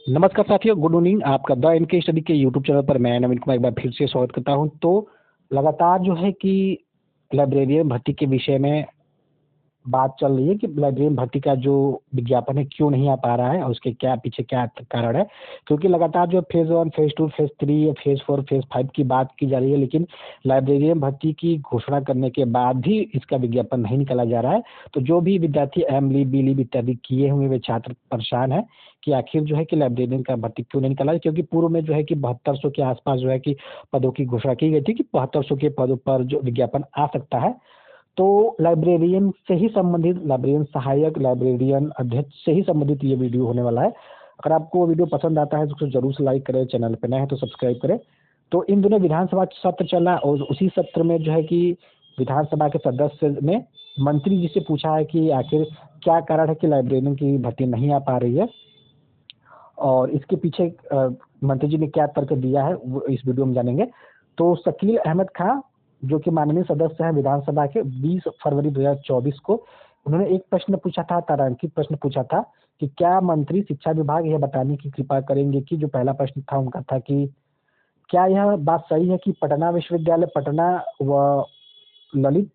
नमस्कार साथियों, good evening. आपका द इनके स्टडी के यूट्यूब चैनल पर मैं नवीन कुमार एक बार फिर से स्वागत करता हूं। तो लगातार जो है कि लाइब्रेरियन भर्ती के विषय में बात चल रही है कि लाइब्रेरियन भर्ती का जो विज्ञापन है क्यों नहीं आ पा रहा है और उसके क्या पीछे क्या कारण है। क्योंकि लगातार जो phase 1, phase 2, phase 3, phase 4, phase 5 की बात की जा रही है, लेकिन लाइब्रेरियन भर्ती की घोषणा करने के बाद भी इसका विज्ञापन नहीं निकाला जा रहा है। तो जो भी विद्यार्थी एम.लीब, बी.लीब इत्यादि किए हुए वे छात्र परेशान हैं कि आखिर जो है कि लाइब्रेरियन का भर्ती क्यों नहीं निकाला है। क्योंकि पूर्व में जो है कि 7200 के आसपास जो है कि पदों की घोषणा की गई थी कि 7200 के पदों पर जो विज्ञापन आ सकता है। तो लाइब्रेरियन से ही संबंधित, लाइब्रेरियन सहायक, लाइब्रेरियन अध्यक्ष से ही संबंधित ये वीडियो होने वाला है। अगर आपको वीडियो पसंद आता है तो उसको जरूर से लाइक करें, चैनल पे नए हैं तो सब्सक्राइब करें। तो इन दिनों विधानसभा सत्र चल रहा है और उसी सत्र में जो है कि विधानसभा के सदस्य ने मंत्री जी से पूछा है कि आखिर क्या कारण है कि लाइब्रेरियन की भर्ती नहीं आ पा रही है और इसके पीछे मंत्री जी ने क्या तर्क दिया है वो इस वीडियो में जानेंगे। तो शकील अहमद खां जो कि माननीय सदस्य हैं विधानसभा के, 20 फरवरी 2024 को उन्होंने एक प्रश्न पूछा था, तारांकित प्रश्न पूछा था कि क्या मंत्री शिक्षा विभाग यह बताने की कृपा करेंगे कि जो पहला प्रश्न था उनका था कि क्या यह बात सही है कि पटना विश्वविद्यालय पटना व ललित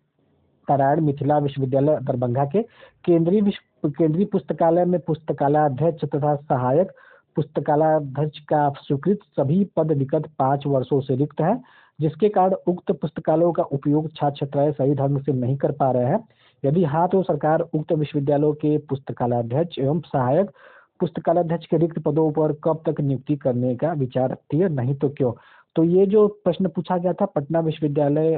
नारायण मिथिला विश्वविद्यालय दरभंगा के केंद्रीय पुस्तकालय में पुस्तकालयाध्यक्ष तथा सहायक पुस्तकालयाध्यक्ष का स्वीकृत सभी पद विगत 5 वर्षों से रिक्त है, जिसके कारण उक्त पुस्तकालयों का उपयोग छात्र छात्राएं सही ढंग से नहीं कर पा रहे हैं। यदि हाँ तो सरकार उक्त विश्वविद्यालयों के पुस्तकालयाध्यक्ष एवं सहायक पुस्तकालयाध्यक्ष के रिक्त पदों पर कब तक नियुक्ति करने का विचार रखती है, नहीं तो क्यों। तो ये जो प्रश्न पूछा गया था पटना विश्वविद्यालय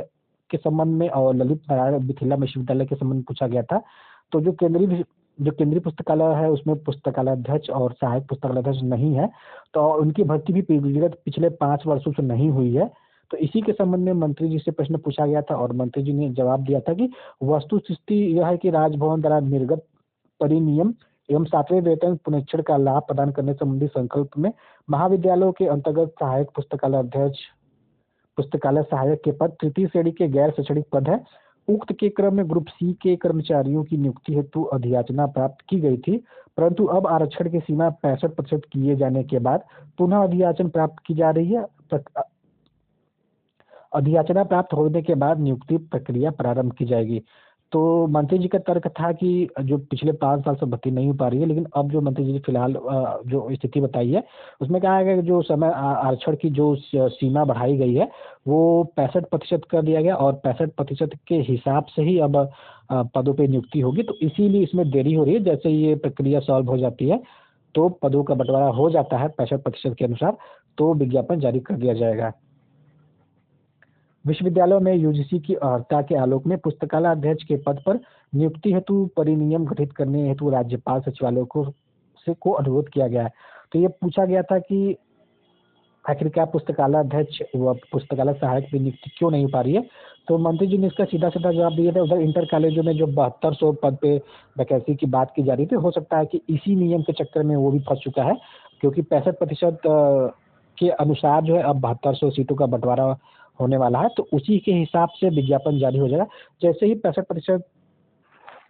के संबंध में और ललित नारायण मिथिला विश्वविद्यालय के संबंध में पूछा गया था। तो जो केंद्रीय पुस्तकालय है उसमें पुस्तकालयाध्यक्ष और सहायक पुस्तकालयाध्यक्ष नहीं है, तो उनकी भर्ती भी विगत पिछले 5 वर्षों से नहीं हुई है। तो इसी के संबंध में मंत्री जी से प्रश्न पूछा गया था और मंत्री जी ने जवाब दिया था कि वस्तुस्थिति यह है कि राजभवन द्वारा निर्गत परिनियम एवं 7वें वेतन पुनरीक्षण का लाभ प्रदान करने संबंधी संकल्प में महाविद्यालयों के अंतर्गत सहायक पुस्तकालय अध्यक्ष, पुस्तकालय सहायक के पद तृतीय श्रेणी के गैर शैक्षणिक पद है। उक्त के क्रम में ग्रुप सी के कर्मचारियों की नियुक्ति हेतु अधियाचना प्राप्त की गई थी, परंतु अब आरक्षण की सीमा 65% किए जाने के बाद पुनः अधियाचन प्राप्त की जा रही है। अधियाचना प्राप्त होने के बाद नियुक्ति प्रक्रिया प्रारंभ की जाएगी। तो मंत्री जी का तर्क था कि जो पिछले 5 साल से भर्ती नहीं हो पा रही है, लेकिन अब जो मंत्री जी ने फिलहाल जो स्थिति बताई है उसमें कहा गया कि जो समय आरक्षण की जो सीमा बढ़ाई गई है वो 65% कर दिया गया और 65% के हिसाब से ही अब पदों पे नियुक्ति होगी। तो इसीलिए इसमें देरी हो रही है। जैसे ये प्रक्रिया सॉल्व हो जाती है तो पदों का बंटवारा हो जाता है 65% के अनुसार, तो विज्ञापन जारी कर दिया जाएगा। विश्वविद्यालयों में यूजीसी की अर्हता के आलोक में पुस्तकालय अध्यक्ष के पद पर नियुक्ति हेतु परिनियम गठित करने हेतु राज्यपाल सचिवालय को अनुरोध किया गया है। तो ये पूछा गया था कि आखिरकार पुस्तकालय अध्यक्ष व पुस्तकालय सहायक की नियुक्ति क्यों नहीं हो पा रही है। तो मंत्री जी ने इसका सीधा सीधा जवाब दिया था, उधर इंटर कॉलेजों में जो 7200 पद पे वैकेंसी की बात की जा रही थी, हो सकता है कि इसी नियम के चक्कर में वो भी फंस चुका है, क्योंकि 65% के अनुसार जो है अब 7200 सीटों का बंटवारा होने वाला है। तो उसी के हिसाब से विज्ञापन जारी हो जाएगा। जैसे ही 65%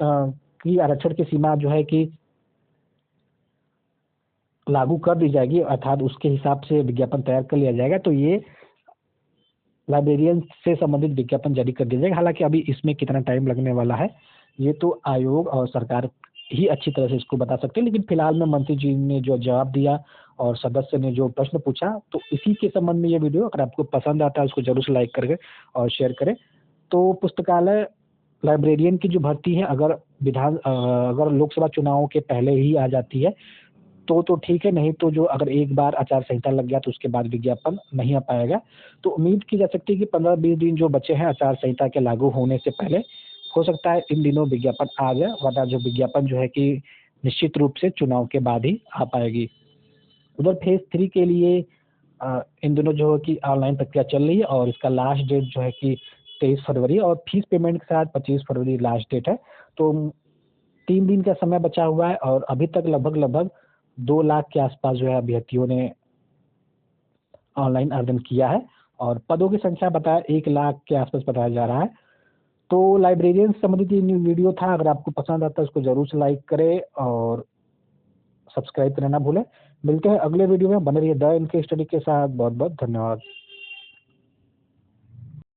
की आरक्षण की सीमा जो है कि लागू कर दी जाएगी, अर्थात उसके हिसाब से विज्ञापन तैयार कर लिया जाएगा, तो ये लाइब्रेरियन से संबंधित विज्ञापन जारी कर दिया जाएगा। हालांकि अभी इसमें कितना टाइम लगने वाला है ये तो आयोग और सरकार ही अच्छी तरह से इसको बता सकते हैं, लेकिन फिलहाल में मंत्री जी ने जो जवाब दिया और सदस्य ने जो प्रश्न पूछा, तो इसी के संबंध में ये वीडियो, अगर आपको पसंद आता है उसको जरूर से लाइक करके और शेयर करें। तो पुस्तकालय लाइब्रेरियन की जो भर्ती है अगर लोकसभा चुनावों के पहले ही आ जाती है तो ठीक है, नहीं तो जो अगर एक बार आचार संहिता लग गया तो उसके बाद विज्ञापन नहीं आ पाएगा। तो उम्मीद की जा सकती है कि 15-20 दिन जो बचे हैं आचार संहिता के लागू होने से पहले, हो सकता है इन दिनों विज्ञापन आ जाए, वरना जो विज्ञापन जो है कि निश्चित रूप से चुनाव के बाद ही आ पाएगी। उधर फेज 3 के लिए इन दिनों जो है कि ऑनलाइन प्रक्रिया चल रही है और इसका लास्ट डेट जो है कि 23 फरवरी और फीस पेमेंट के साथ 25 फरवरी लास्ट डेट है। तो 3 दिन का समय बचा हुआ है और अभी तक लगभग 2 लाख के आसपास जो है अभ्यर्थियों ने ऑनलाइन आवेदन किया है और पदों की संख्या बताया 1 लाख के आसपास बताया जा रहा है। तो लाइब्रेरियन से संबंधित ये वीडियो था। अगर आपको पसंद आता है उसको जरूर से लाइक करें और सब्सक्राइब करना ना भूलें। मिलते हैं अगले वीडियो में, बने रहिए द इनके स्टडी के साथ। बहुत बहुत धन्यवाद।